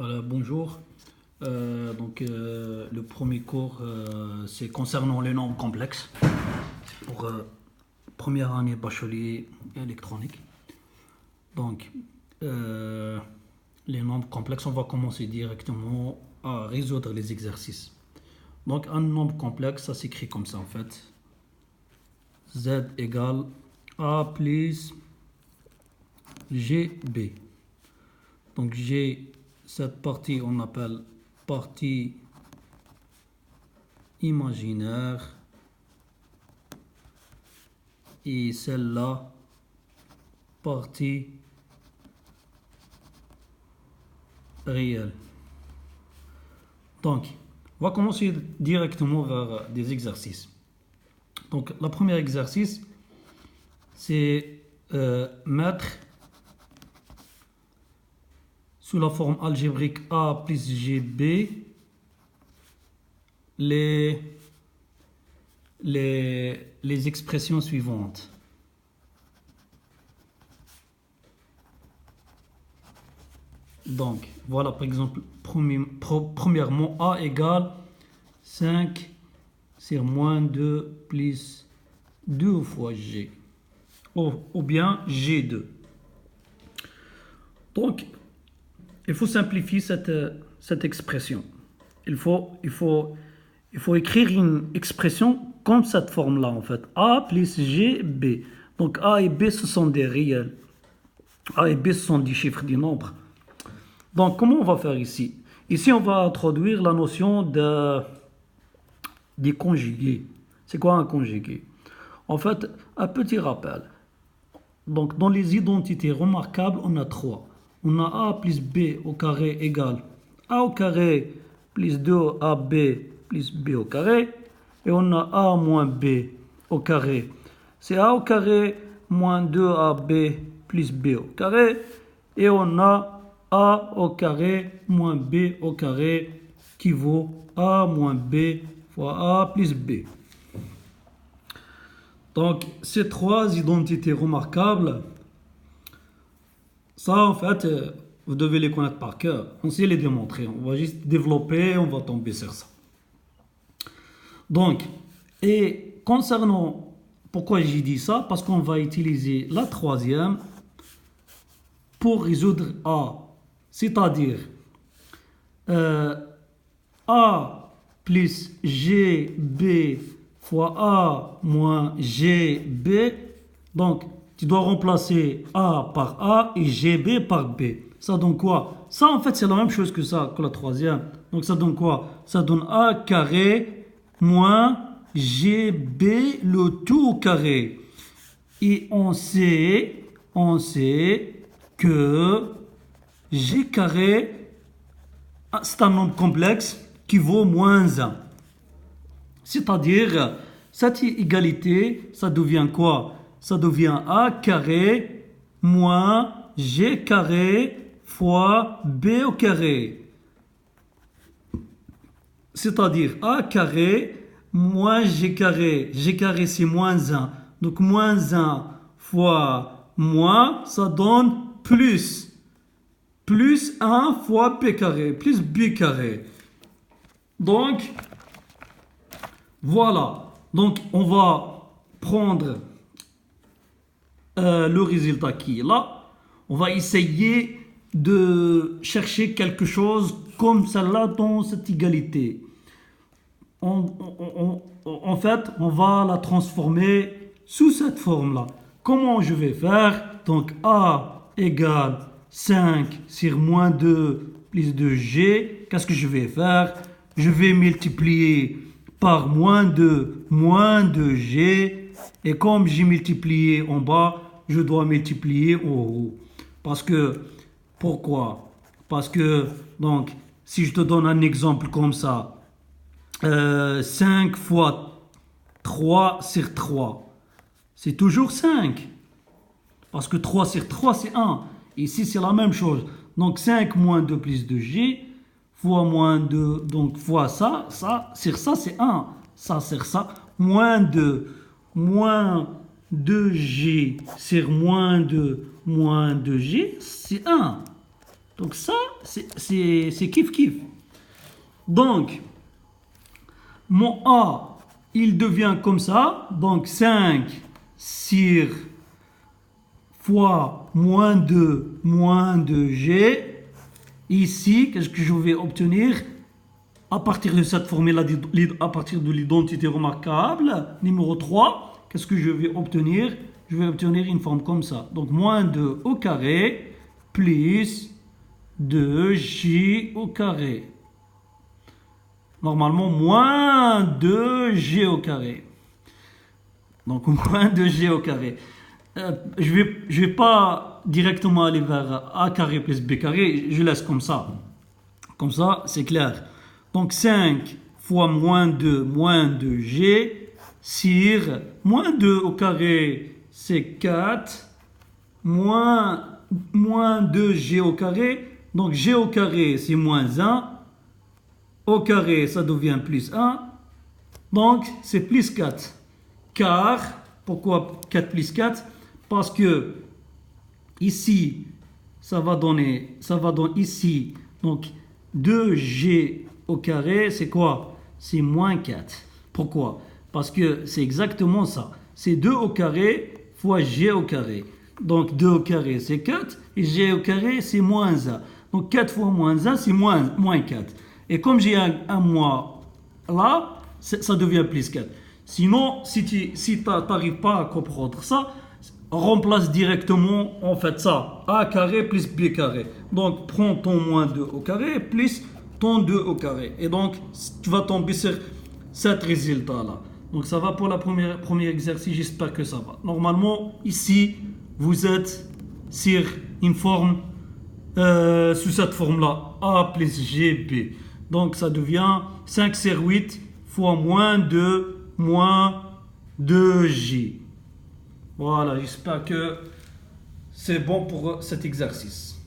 Voilà, bonjour. Le premier cours, c'est concernant les nombres complexes pour première année bachelier électronique. Donc, les nombres complexes, on va commencer directement à résoudre les exercices. Donc, un nombre complexe, ça s'écrit comme ça en fait. Z égale A plus GB. Donc, cette partie, on appelle partie imaginaire. Et celle-là, partie réelle. Donc, on va commencer directement vers des exercices. Donc, le premier exercice, c'est mettre sous la forme algébrique A plus GB les expressions suivantes. Donc, voilà par exemple, premièrement, A égale 5 sur moins 2 plus 2 fois G. Ou bien G2. Donc, il faut simplifier cette expression. Il faut écrire une expression comme cette forme-là, en fait. A plus G, B. Donc, A et B, ce sont des réels. A et B, ce sont des chiffres, des nombres. Donc, comment on va faire ici? Ici, on va introduire la notion des conjugués. C'est quoi un conjugué? En fait, un petit rappel. Donc, dans les identités remarquables, on a 3. On a A plus B au carré égale A au carré plus 2AB plus B au carré. Et on a A moins B au carré. C'est A au carré moins 2AB plus B au carré. Et on a A au carré moins B au carré qui vaut A moins B fois A plus B. Donc, ces trois identités remarquables, ça, en fait, vous devez les connaître par cœur. On sait les démontrer. On va juste développer, on va tomber sur ça. Donc, et concernant, pourquoi j'ai dit ça? Parce qu'on va utiliser la troisième pour résoudre A. C'est-à-dire, A plus GB fois A moins GB. Donc, tu dois remplacer A par A et GB par B. Ça donne quoi? Ça, en fait, c'est la même chose que ça, que la troisième. Donc, ça donne quoi? Ça donne A carré moins GB le tout au carré. Et on sait que G carré, c'est un nombre complexe qui vaut moins 1. C'est-à-dire, cette égalité, ça devient quoi? Ça devient A carré moins G carré fois B au carré. C'est-à-dire A carré moins G carré. G carré, c'est moins 1. Donc, moins 1 fois moins, ça donne plus. Plus 1 fois B carré, plus B carré. Donc, voilà. Donc, on va prendre le résultat qui est là. On va essayer de chercher quelque chose comme celle-là dans cette égalité. En fait, on va la transformer sous cette forme-là. Comment je vais faire? Donc, A égale 5 sur moins 2 plus 2G. Qu'est-ce que je vais faire? Je vais multiplier par moins 2G. Et comme j'ai multiplié en bas, je dois multiplier en haut. Parce que, pourquoi? Parce que, donc, si je te donne un exemple comme ça, 5 fois 3 sur 3, c'est toujours 5. Parce que 3 sur 3, c'est 1. Ici, c'est la même chose. Donc, 5 moins 2 plus 2G, fois moins 2, donc fois ça, sur ça, c'est 1. Ça, sur ça, moins 2G sur moins 2G, c'est 1. Donc ça, c'est kiff. Donc, mon A, il devient comme ça. Donc, 5 sur fois moins 2G. Ici, qu'est-ce que je vais obtenir à partir de cette formule, à partir de l'identité remarquable, numéro 3, qu'est-ce que je vais obtenir? Je vais obtenir une forme comme ça. Donc, moins 2 au carré plus 2J au carré. Normalement, moins 2G au carré. Donc, moins 2G au carré. Je vais pas directement aller vers A carré plus B carré. Je laisse comme ça. Comme ça, c'est clair. Donc, 5 fois moins 2G sur moins 2 au carré, c'est 4. Moins 2G au carré. Donc, G au carré, c'est moins 1. Au carré, ça devient plus 1. Donc, c'est plus 4. Car, pourquoi 4 plus 4? Parce que ici, ça va donner ici, donc 2G au carré, c'est quoi? C'est moins 4. Pourquoi? Parce que c'est exactement ça. C'est 2 au carré fois G au carré. Donc 2 au carré, c'est 4. Et G au carré, c'est moins 1. Donc 4 fois moins 1, c'est moins 4. Et comme j'ai un moins là, ça devient plus 4. Sinon, si tu n'arrives pas à comprendre ça, remplace directement en fait ça. A carré plus B carré. Donc prends ton moins 2 au carré plus ton 2 au carré. Et donc tu vas tomber sur cet résultat-là. Donc ça va pour le premier exercice, j'espère que ça va. Normalement, ici, vous êtes sur une forme, sous cette forme-là, A plus GB. Donc ça devient 5 sur 8 fois moins 2J. Voilà, j'espère que c'est bon pour cet exercice.